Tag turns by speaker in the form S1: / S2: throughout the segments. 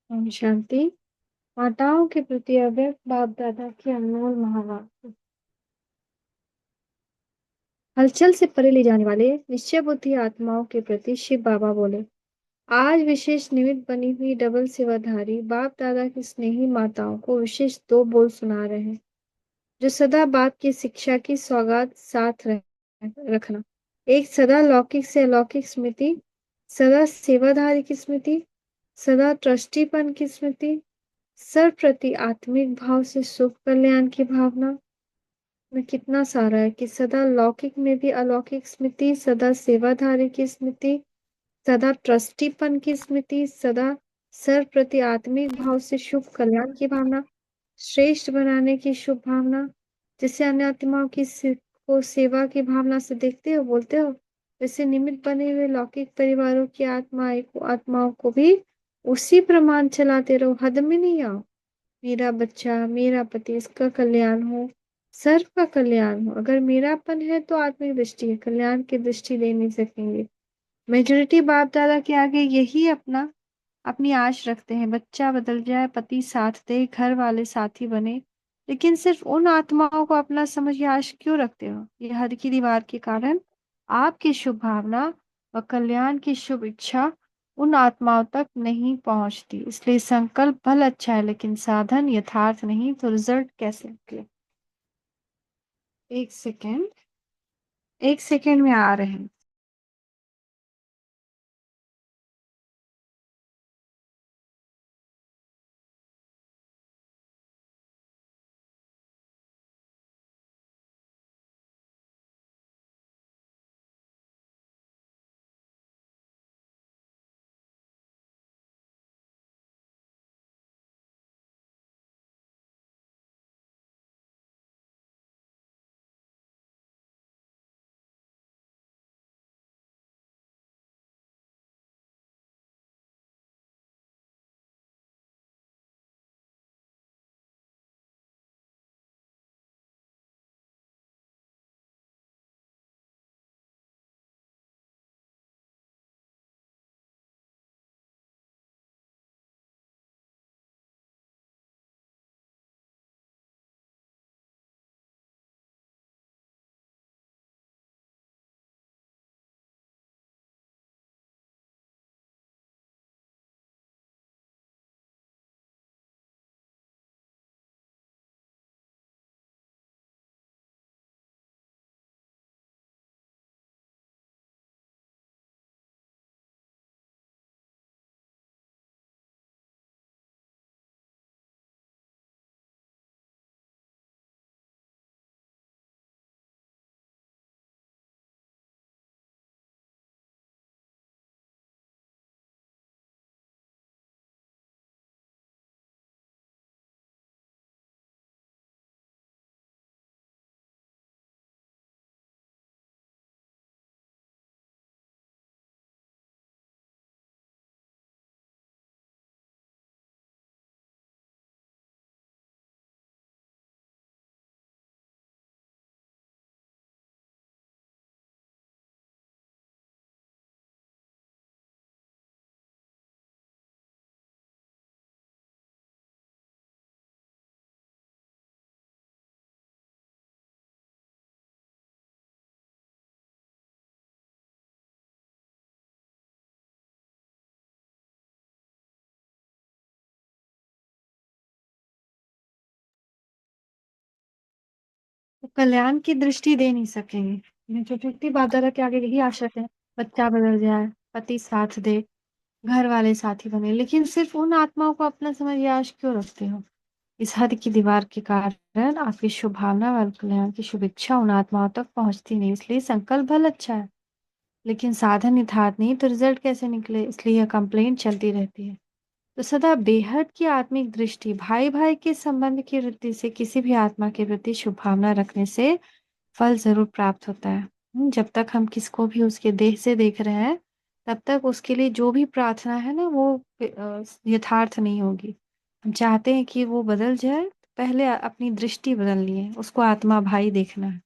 S1: ओम शांति। माताओं के प्रति अव्यक्त बाप दादा की अनमोल महावाक्य। हलचल से परे ले जाने वाले निश्चय बुद्धि आत्माओं के प्रति शिव बाबा बोले, आज विशेष निमित्त बनी हुई डबल सेवाधारी बाप दादा की स्नेही माताओं को विशेष दो बोल सुना रहे हैं, जो सदा बाप की शिक्षा की सौगात साथ रखना। एक सदा लौकिक से अलौकिक स्मृति, सदा सेवाधारी की स्मृति, सदा ट्रस्टीपन की स्मृति, सर्व प्रति आत्मिक भाव से सुख कल्याण की भावना में कितना सारा है कि सदा लौकिक में भी अलौकिक स्मृति, सदा सेवाधारी की स्मृति, सदा ट्रस्टीपन की स्मृति, सदा सर्व प्रति आत्मिक भाव से शुभ कल्याण की भावना, श्रेष्ठ बनाने की शुभ भावना, जिसे अन्य आत्माओं की को सेवा की भावना से देखते हो बोलते हो, वैसे निमित्त बने हुए लौकिक परिवारों की आत्माओं को भी उसी प्रमाण चलाते रहो, हद में नहीं आओ। मेरा बच्चा, मेरा पति, इसका कल्याण हो, सर्व का कल्याण हो। अगर मेरापन है तो आत्मिक दृष्टि है, कल्याण की दृष्टि ले नहीं सकेंगे। मेजोरिटी बाप दादा के आगे यही अपनी आश रखते हैं, बच्चा बदल जाए, पति साथ दे, घर वाले साथी बने। लेकिन सिर्फ उन आत्माओं को अपना समझ ये आश क्यों रखते हो? ये हद की दीवार के कारण आपकी शुभ भावना व कल्याण की शुभ इच्छा उन आत्माओं तक नहीं पहुंचती। इसलिए संकल्प भल अच्छा है, लेकिन साधन यथार्थ नहीं, तो रिजल्ट कैसे निकले? एक सेकेंड, एक सेकेंड में आ रहे हैं। तो कल्याण की दृष्टि दे नहीं सकेंगे। मेजोरिटी बाप दादा के आगे यही आशा है, बच्चा बदल जाए, पति साथ दे, घर वाले साथी बने। लेकिन सिर्फ उन आत्माओं को अपना समझ ये आश क्यों रखते हो? इस हद की दीवार के कारण आपकी शुभ भावना व कल्याण की शुभ इच्छा उन आत्माओं तक पहुंचती नहीं। इसलिए संकल्प भल अच्छा है, लेकिन साधन यथार्थ नहीं, तो रिजल्ट कैसे निकले? इसलिए यह कंप्लेंट चलती रहती है। तो सदा बेहद की आत्मिक दृष्टि, भाई भाई के संबंध की वृद्धि से किसी भी आत्मा के प्रति शुभ भावना रखने से फल जरूर प्राप्त होता है। जब तक हम किसको भी उसके देह से देख रहे हैं, तब तक उसके लिए जो भी प्रार्थना है ना, वो यथार्थ नहीं होगी। हम चाहते हैं कि वो बदल जाए, पहले अपनी दृष्टि बदलनी है, उसको आत्मा भाई देखना है।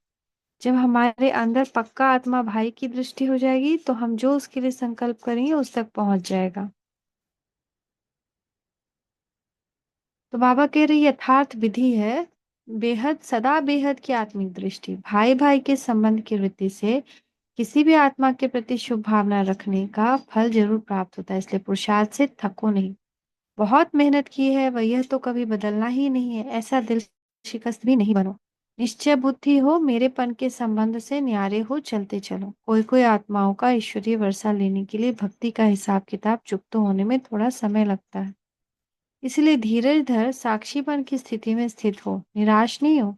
S1: जब हमारे अंदर पक्का आत्मा भाई की दृष्टि हो जाएगी, तो हम जो उसके लिए संकल्प करेंगे उस तक पहुंच जाएगा। तो बाबा कह रहे यथार्थ विधि है बेहद सदा बेहद की आत्मिक दृष्टि। भाई भाई के संबंध की वृत्ति से किसी भी आत्मा के प्रति शुभ भावना रखने का फल जरूर प्राप्त होता है, इसलिए पुरुषार्थ से थको नहीं। बहुत मेहनत की है वह, यह तो कभी बदलना ही नहीं है, ऐसा दिल शिकस्त भी नहीं बनो। निश्चय बुद्धि हो, मेरेपन के संबंध से न्यारे हो, चलते चलो। कोई कोई आत्माओं का ईश्वरीय वर्षा लेने के लिए भक्ति का हिसाब किताब चुकता होने में थोड़ा समय लगता है, इसलिए धीरज धर साक्षीपन की स्थिति में स्थित हो, निराश नहीं हो।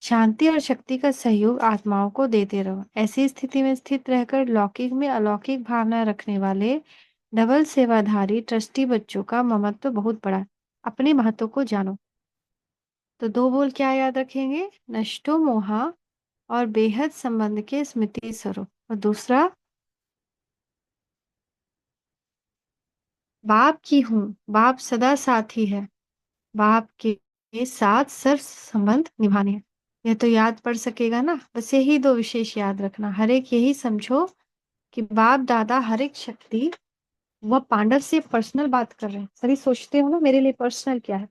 S1: शांति और शक्ति का सहयोग आत्माओं को देते रहो। ऐसी स्थिति में स्थित रहकर लौकिक में अलौकिक भावना रखने वाले डबल सेवाधारी ट्रस्टी बच्चों का ममत्व बहुत बड़ा है। अपने महत्व को जानो। तो दो बोल क्या याद रखेंगे? नष्टो मोहा और बेहद संबंध के स्मृति स्वरूप। और दूसरा, बाप की हूं, बाप सदा साथी है, बाप के साथ सर संबंध निभाने हैं। यह तो याद पड़ सकेगा ना, बस यही दो विशेष याद रखना। हर एक यही समझो कि बाप दादा हर एक शक्ति, वह पांडव से पर्सनल बात कर रहे हैं। सभी सोचते हो ना मेरे लिए पर्सनल क्या है।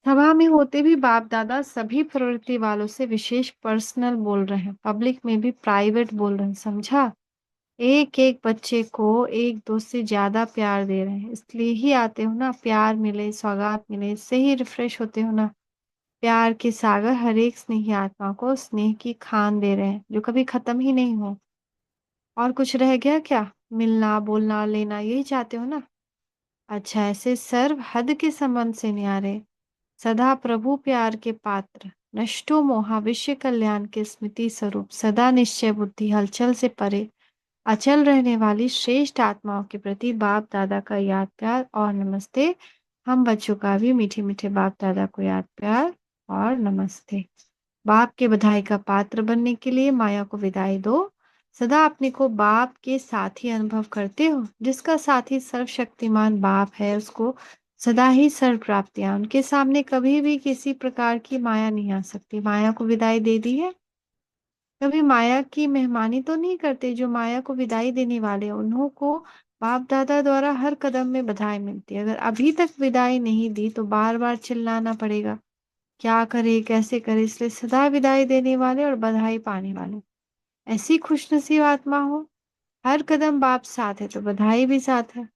S1: सभा में होते भी बाप दादा सभी प्रवृत्ति वालों से विशेष पर्सनल बोल रहे हैं, पब्लिक में भी प्राइवेट बोल रहे हैं, समझा? एक एक बच्चे को एक दो से ज्यादा प्यार दे रहे हैं, इसलिए ही आते हो ना, प्यार मिले सौगात मिले, इससे ही रिफ्रेश होते हो ना। प्यार के सागर हर एक स्नेही आत्मा को स्नेह की खान दे रहे हैं, जो कभी खत्म ही नहीं हो। और कुछ रह गया क्या? मिलना बोलना लेना, यही चाहते हो ना? अच्छा, ऐसे सर्व हद के संबंध से न्यारे, सदा प्रभु प्यार के पात्र, नष्टो मोहा विश्व कल्याण के स्मृति स्वरूप, सदा निश्चय बुद्धि हलचल से परे, अचल रहने वाली श्रेष्ठ आत्माओं के प्रति बाप दादा का याद प्यार और नमस्ते। हम बच्चों का भी मीठे मीठे बाप दादा को याद प्यार और नमस्ते। बाप के बधाई का पात्र बनने के लिए माया को विदाई दो। सदा अपने को बाप के साथी अनुभव करते हो। जिसका साथी सर्वशक्तिमान बाप है, उसको सदा ही सर्व प्राप्तियां। उनके सामने कभी भी किसी प्रकार की माया नहीं आ सकती। माया को विदाई दे दी है, कभी माया की मेहमानी तो नहीं करते। जो माया को विदाई देने वाले हैं, उन्हों को बाप दादा द्वारा हर कदम में बधाई मिलती है। अगर अभी तक विदाई नहीं दी तो बार बार चिल्लाना पड़ेगा, क्या करे कैसे करे। इसलिए सदा विदाई देने वाले और बधाई पाने वाले ऐसी खुशनसीब आत्मा हो। हर कदम बाप साथ है तो बधाई भी साथ है।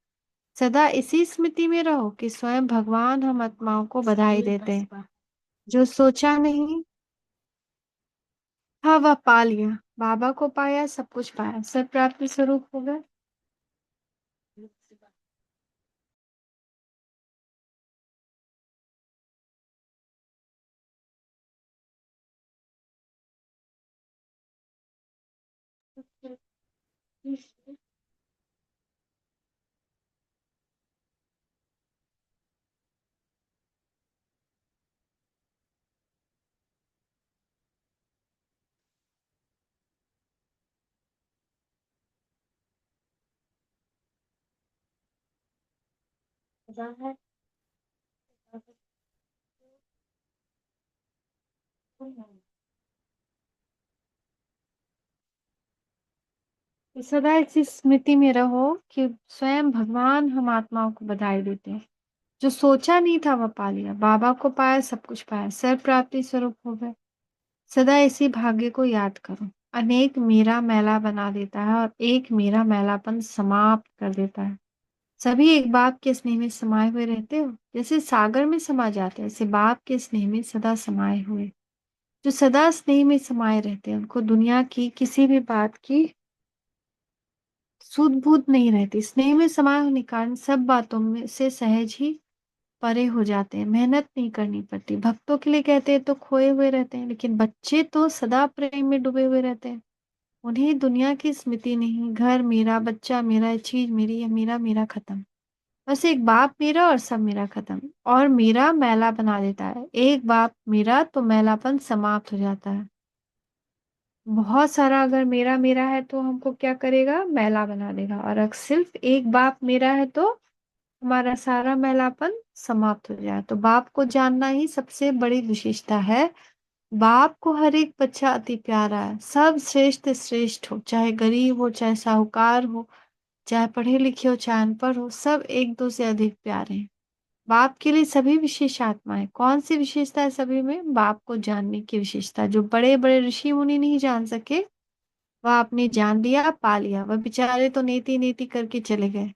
S1: सदा इसी स्मृति में रहो कि स्वयं भगवान हम आत्माओं को बधाई देते हैं। जो सोचा नहीं था वह पा लिया, बाबा को पाया सब कुछ पाया, सब प्राप्ति स्वरूप हो गए। तो सदा इसी स्मृति में रहो कि स्वयं भगवान हम आत्माओं को बधाई देते हैं। जो सोचा नहीं था वह पा लिया, बाबा को पाया सब कुछ पाया, सर्व प्राप्ति स्वरूप हो गए। सदा इसी भाग्य को याद करो। अनेक मेरा मैला बना देता है और एक मेरा मैलापन समाप्त कर देता है। सभी एक बाप के स्नेह में समाये हुए रहते हो। जैसे सागर में समा जाते हैं, ऐसे बाप के स्नेह में सदा समाये हुए। जो सदा स्नेह में समाये रहते हैं, उनको दुनिया की किसी भी बात की सूद बूद नहीं रहती। स्नेह में समाये होने के कारण सब बातों में से सहज ही परे हो जाते हैं। मेहनत नहीं करनी पड़ती। भक्तों के लिए कहते हैं तो खोए हुए रहते हैं, लेकिन बच्चे तो सदा प्रेम में डूबे हुए रहते हैं। उन्हें दुनिया की स्मृति नहीं, घर मेरा, बच्चा मेरा, चीज मेरी, यह मेरा मेरा खत्म। बस एक बाप मेरा और सब मेरा खत्म, और मेरा मैला बना देता है। एक बाप मेरा तो मैलापन समाप्त हो जाता है। बहुत सारा अगर मेरा मेरा है तो हमको क्या करेगा, मैला बना देगा। और अगर सिर्फ एक बाप मेरा है तो हमारा सारा मैलापन समाप्त हो जाए। तो बाप को जानना ही सबसे बड़ी विशेषता है। बाप को हर एक बच्चा अति प्यारा है। सब श्रेष्ठ श्रेष्ठ हो, चाहे गरीब हो चाहे साहूकार हो, चाहे पढ़े लिखे हो चाहे अनपढ़ हो, सब एक दो से अधिक प्यारे हैं। बाप के लिए सभी विशेष आत्माएं। कौन सी विशेषता है सभी में, बाप को जानने की विशेषता। जो बड़े बड़े ऋषि मुनि नहीं जान सके, वह आपने जान लिया, पा लिया। वह बेचारे तो नेति नेति करके चले गए।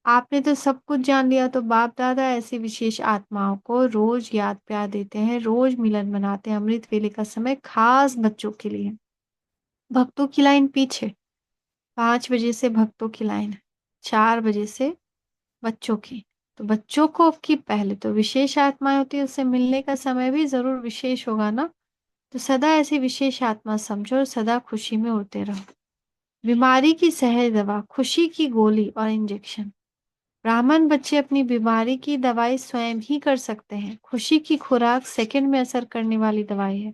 S1: आपने तो सब कुछ जान लिया। तो बाप दादा ऐसी विशेष आत्माओं को रोज याद प्यार देते हैं, रोज मिलन मनाते हैं। अमृत वेले का समय खास बच्चों के लिए। भक्तों की लाइन पीछे, 5 बजे से भक्तों की लाइन, 4 बजे से बच्चों की। तो बच्चों को की पहले तो विशेष आत्माएं होती है, उससे मिलने का समय भी जरूर विशेष होगा ना। तो सदा ऐसी विशेष आत्मा समझो और सदा खुशी में उड़ते रहो। बीमारी की सहज दवा, खुशी की गोली और इंजेक्शन। ब्राह्मण बच्चे अपनी बीमारी की दवाई स्वयं ही कर सकते हैं। खुशी की खुराक सेकंड में असर करने वाली दवाई है।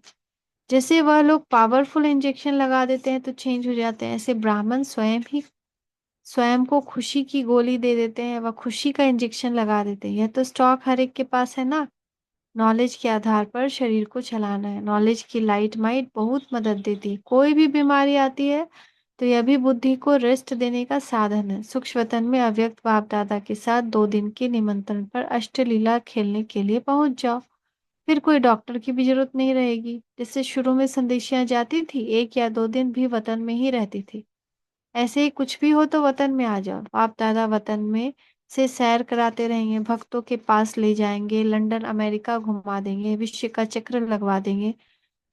S1: जैसे वह लोग पावरफुल इंजेक्शन लगा देते हैं तो चेंज हो जाते हैं, ऐसे ब्राह्मण स्वयं ही स्वयं को खुशी की गोली दे देते हैं, वह खुशी का इंजेक्शन लगा देते हैं। यह तो स्टॉक हर एक के पास है ना। नॉलेज के आधार पर शरीर को चलाना है। नॉलेज की लाइट माइट बहुत मदद देती है। कोई भी बीमारी आती है तो यह भी बुद्धि को रेस्ट देने का साधन है। सूक्ष्म वतन में अव्यक्त बाप दादा के साथ 2 दिन के निमंत्रण पर अष्टलीला खेलने के लिए पहुंच जाओ। फिर कोई डॉक्टर की भी जरूरत नहीं रहेगी। जैसे शुरू में संदेशियां जाती थी, 1 या 2 दिन भी वतन में ही रहती थी, ऐसे ही कुछ भी हो तो वतन में आ जाओ। बाप दादा वतन में से सैर कराते रहेंगे, भक्तों के पास ले जाएंगे, लंदन अमेरिका घुमा देंगे, विश्व का चक्र लगवा देंगे।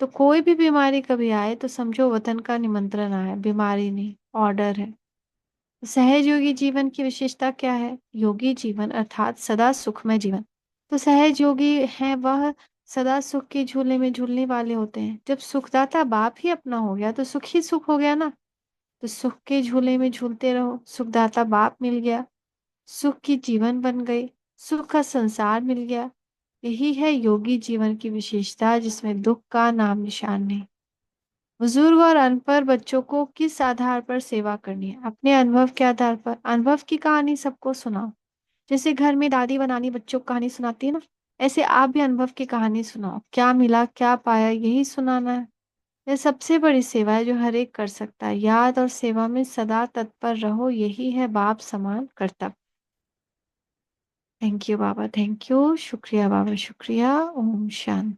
S1: तो कोई भी बीमारी कभी आए तो समझो वतन का निमंत्रण आया, बीमारी नहीं, ऑर्डर है। तो सहज योगी जीवन की विशेषता क्या है? योगी जीवन अर्थात सदा सुखमय जीवन। तो सहज योगी है वह सदा सुख के झूले में झूलने वाले होते हैं। जब सुखदाता बाप ही अपना हो गया तो सुख ही सुख हो गया ना। तो सुख के झूले में झूलते रहो। सुखदाता बाप मिल गया, सुख की जीवन बन गई, सुख का संसार मिल गया। यही है योगी जीवन की विशेषता, जिसमें दुख का नाम निशान नहीं। बुजुर्ग और अनपढ़ बच्चों को किस आधार पर सेवा करनी है? अपने अनुभव के आधार पर। अनुभव की कहानी सबको सुनाओ। जैसे घर में दादी बनानी बच्चों को कहानी सुनाती है ना, ऐसे आप भी अनुभव की कहानी सुनाओ। क्या मिला, क्या पाया, यही सुनाना है। यह सबसे बड़ी सेवा है जो हर एक कर सकता है। याद और सेवा में सदा तत्पर रहो, यही है बाप समान कर्तव्य। Thank you Baba, thank you. शुक्रिया बाबा, शुक्रिया। ओम शांति।